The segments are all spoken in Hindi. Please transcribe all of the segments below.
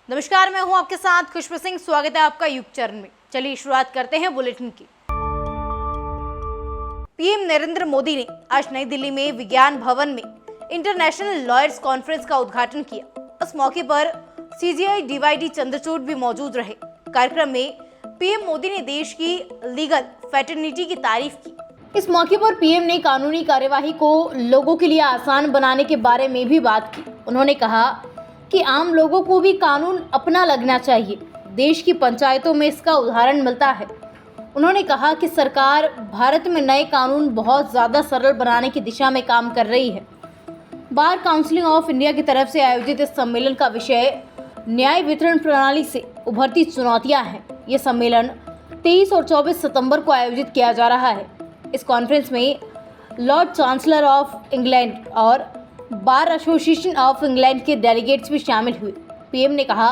नमस्कार, मैं हूं आपके साथ खुशबू सिंह। स्वागत है आपका युग चरण में। चलिए शुरुआत करते हैं बुलेटिन की। पीएम नरेंद्र मोदी ने आज नई दिल्ली में विज्ञान भवन में इंटरनेशनल लॉयर्स कॉन्फ्रेंस का उद्घाटन किया। इस मौके पर सीजीआई डीवाईडी चंद्रचूड़ भी मौजूद रहे। कार्यक्रम में पीएम मोदी ने देश की लीगल फ्रेटर्निटी की तारीफ की। इस मौके पर पीएम ने कानूनी कार्यवाही को लोगों के लिए आसान बनाने के बारे में भी बात की। उन्होंने कहा कि आम लोगों को भी कानून अपना लगना चाहिए। देश की पंचायतों में इसका उदाहरण मिलता है। उन्होंने कहा कि सरकार भारत में नए कानून बहुत ज़्यादा सरल बनाने की दिशा में काम कर रही है। बार काउंसिल ऑफ इंडिया की तरफ से आयोजित इस सम्मेलन का विषय न्याय वितरण प्रणाली से उभरती चुनौतियां हैं। ये सम्मेलन 23 और 24 सितंबर को आयोजित किया जा रहा है। इस कॉन्फ्रेंस में लॉर्ड चांसलर ऑफ इंग्लैंड और बार एसोसिएशन ऑफ इंग्लैंड के डेलीगेट्स भी शामिल हुए। पीएम ने कहा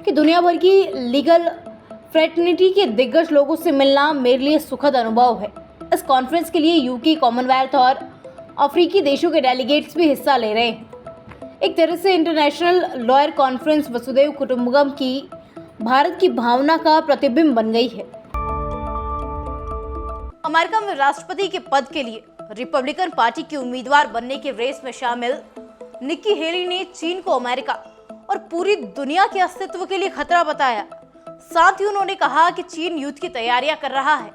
कि दुनिया भर की लीगल फ्रेटर्निटी के दिग्गज लोगों से मिलना मेरे लिए सुखद अनुभव है। इस कॉन्फ्रेंस के लिए यूके, कॉमनवेल्थ और अफ्रीकी देशों के डेलीगेट्स भी हिस्सा ले रहे हैं। एक तरह से इंटरनेशनल लॉयर कॉन्फ्रेंस वसुधैव कुटुंबकम की भारत की भावना का प्रतिबिंब बन गई है। अमेरिका में राष्ट्रपति के पद के लिए रिपब्लिकन पार्टी की उम्मीदवार बनने के रेस में शामिल निक्की हेली ने चीन को अमेरिका और पूरी दुनिया के अस्तित्व के लिए खतरा बताया। साथ ही उन्होंने कहा कि चीन युद्ध की तैयारियां कर रहा है।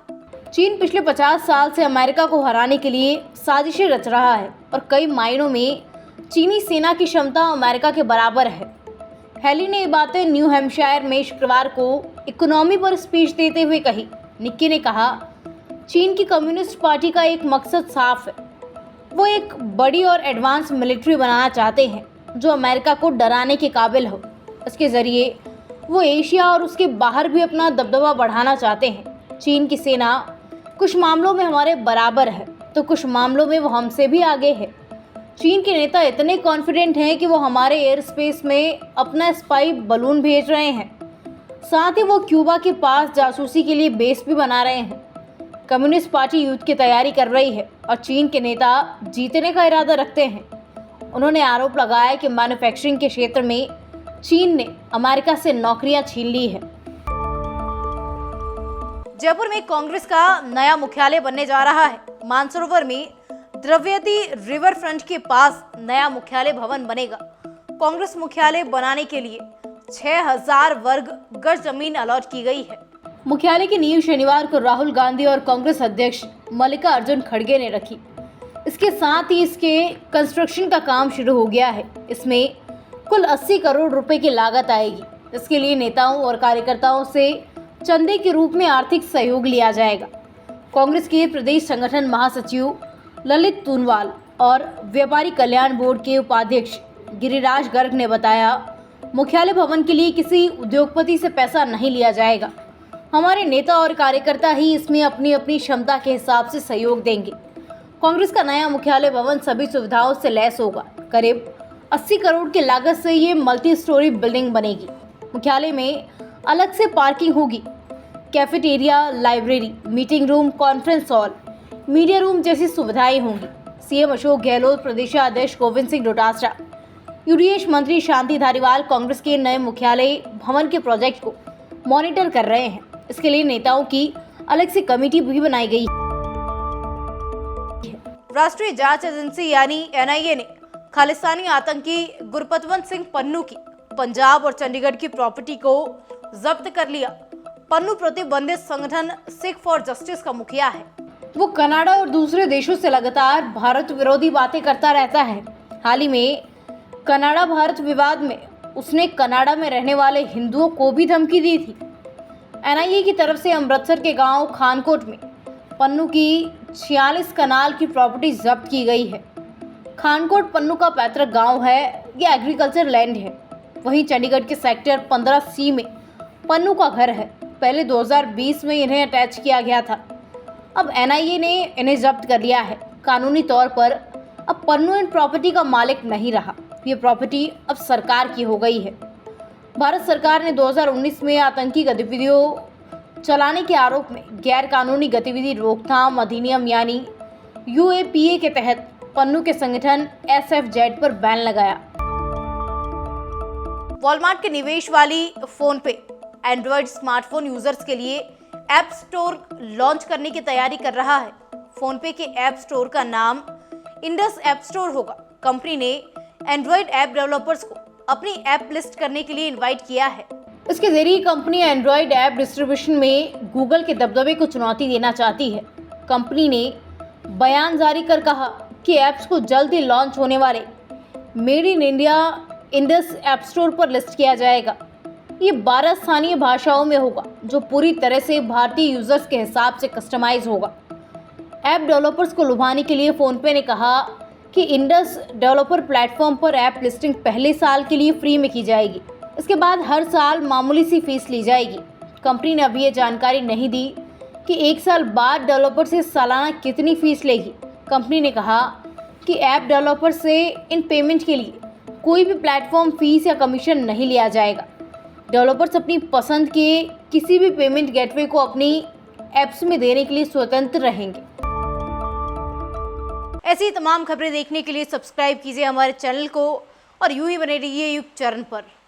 चीन पिछले 50 साल से अमेरिका को हराने के लिए साजिशें रच रहा है और कई मायनों में चीनी सेना की क्षमता अमेरिका के बराबर है। हेली ने ये बातें न्यू हैम्पशायर में शुक्रवार को इकोनॉमी पर स्पीच देते हुए कही। निक्की ने कहा, चीन की कम्युनिस्ट पार्टी का एक मकसद साफ है। वो एक बड़ी और एडवांस मिलिट्री बनाना चाहते हैं जो अमेरिका को डराने के काबिल हो। इसके जरिए वो एशिया और उसके बाहर भी अपना दबदबा बढ़ाना चाहते हैं। चीन की सेना कुछ मामलों में हमारे बराबर है तो कुछ मामलों में वो हमसे भी आगे है। चीन के नेता इतने कॉन्फिडेंट हैं कि वो हमारे एयर स्पेस में अपना स्पाई बलून भेज रहे हैं। साथ ही वो क्यूबा के पास जासूसी के लिए बेस भी बना रहे हैं। कम्युनिस्ट पार्टी युद्ध की तैयारी कर रही है और चीन के नेता जीतने का इरादा रखते हैं। उन्होंने आरोप लगाया कि मैन्युफैक्चरिंग के क्षेत्र में चीन ने अमेरिका से नौकरियां छीन ली है। जयपुर में कांग्रेस का नया मुख्यालय बनने जा रहा है। मानसरोवर में द्रव्यवती रिवर फ्रंट के पास नया मुख्यालय भवन बनेगा। कांग्रेस मुख्यालय बनाने के लिए 6000 वर्ग गज जमीन अलॉट की गई है। मुख्यालय की नींव शनिवार को राहुल गांधी और कांग्रेस अध्यक्ष मल्लिकार्जुन खड़गे ने रखी। इसके साथ ही इसके कंस्ट्रक्शन का काम शुरू हो गया है। इसमें कुल 80 करोड़ रुपए की लागत आएगी। इसके लिए नेताओं और कार्यकर्ताओं से चंदे के रूप में आर्थिक सहयोग लिया जाएगा। कांग्रेस के प्रदेश संगठन महासचिव ललित तूनवाल और व्यापारी कल्याण बोर्ड के उपाध्यक्ष गिरिराज गर्ग ने बताया, मुख्यालय भवन के लिए किसी उद्योगपति से पैसा नहीं लिया जाएगा। हमारे नेता और कार्यकर्ता ही इसमें अपनी अपनी क्षमता के हिसाब से सहयोग देंगे। कांग्रेस का नया मुख्यालय भवन सभी सुविधाओं से लैस होगा। करीब 80 करोड़ की लागत से ये मल्टी स्टोरी बिल्डिंग बनेगी। मुख्यालय में अलग से पार्किंग होगी, cafeteria, library, meeting room, conference hall, media room जैसी सुविधाएं होंगी। सीएम अशोक गहलोत, प्रदेशाध्यक्ष गोविंद सिंह डोटासरा, यूडीएच मंत्री शांति धारीवाल कांग्रेस के नए मुख्यालय भवन के प्रोजेक्ट को मॉनिटर कर रहे हैं। इसके लिए नेताओं की अलग से कमेटी भी बनाई गई है। राष्ट्रीय जांच एजेंसी यानी एनआईए ने खालिस्तानी आतंकी गुरपतवंत सिंह पन्नू की पंजाब और चंडीगढ़ की प्रॉपर्टी को जब्त कर लिया। पन्नू प्रतिबंधित संगठन सिख फॉर जस्टिस का मुखिया है। वो कनाडा और दूसरे देशों से लगातार भारत विरोधी बातें करता रहता है। हाल ही में कनाडा भारत विवाद में उसने कनाडा में रहने वाले हिंदुओं को भी धमकी दी थी। एनआईए की तरफ से अमृतसर के गांव खानकोट में पन्नू की 46 कनाल की प्रॉपर्टी जब्त की गई है। खानकोट पन्नू का पैतृक गांव है। ये एग्रीकल्चर लैंड है। वहीं चंडीगढ़ के सेक्टर 15C में पन्नू का घर है। पहले 2020 में इन्हें अटैच किया गया था। अब एनआईए ने इन्हें जब्त कर लिया है। कानूनी तौर पर अब पन्नू इन प्रॉपर्टी का मालिक नहीं रहा। ये प्रॉपर्टी अब सरकार की हो गई है। भारत सरकार ने 2019 में आतंकी गतिविधियों चलाने के आरोप में गैर कानूनी गतिविधि रोकथाम अधिनियम यानी यूएपीए के तहत पन्नू के संगठन एसएफजेड पर बैन लगाया। वॉलमार्ट के निवेश वाली फोनपे एंड्रॉयड स्मार्टफोन यूजर्स के लिए ऐप स्टोर लॉन्च करने की तैयारी कर रहा है। फोनपे के ऐप स्टोर का नाम इंडस ऐप स्टोर होगा। कंपनी ने एंड्रॉयड ऐप डेवलपर्स को अपनी ऐप लिस्ट करने के लिए इनवाइट किया है। इसके जरिए कंपनी एंड्रॉयड ऐप डिस्ट्रीब्यूशन में गूगल के दबदबे को चुनौती देना चाहती है। कंपनी ने बयान जारी कर कहा कि ऐप्स को जल्द ही लॉन्च होने वाले made in India Indus app store पर लिस्ट किया जाएगा। ये 12 स्थानीय भाषाओं में होगा, जो पूरी तरह से भारतीय यूजर्स के हिसाब से कस्टमाइज होगा। ऐप डेवलपर्स को लुभाने के लिए फोनपे ने कहा कि इंडस डेवलपर प्लेटफॉर्म पर ऐप लिस्टिंग पहले साल के लिए फ्री में की जाएगी। इसके बाद हर साल मामूली सी फीस ली जाएगी। कंपनी ने अभी ये जानकारी नहीं दी कि 1 साल बाद डेवलपर से सालाना कितनी फीस लेगी। कंपनी ने कहा कि ऐप डेवलपर से इन पेमेंट के लिए कोई भी प्लेटफॉर्म फीस या कमीशन नहीं लिया जाएगा। डेवलपर्स अपनी पसंद के किसी भी पेमेंट गेटवे को अपनी ऐप्स में देने के लिए स्वतंत्र रहेंगे। ऐसी तमाम खबरें देखने के लिए सब्सक्राइब कीजिए हमारे चैनल को और यूं ही बने रहिए युग चरण पर।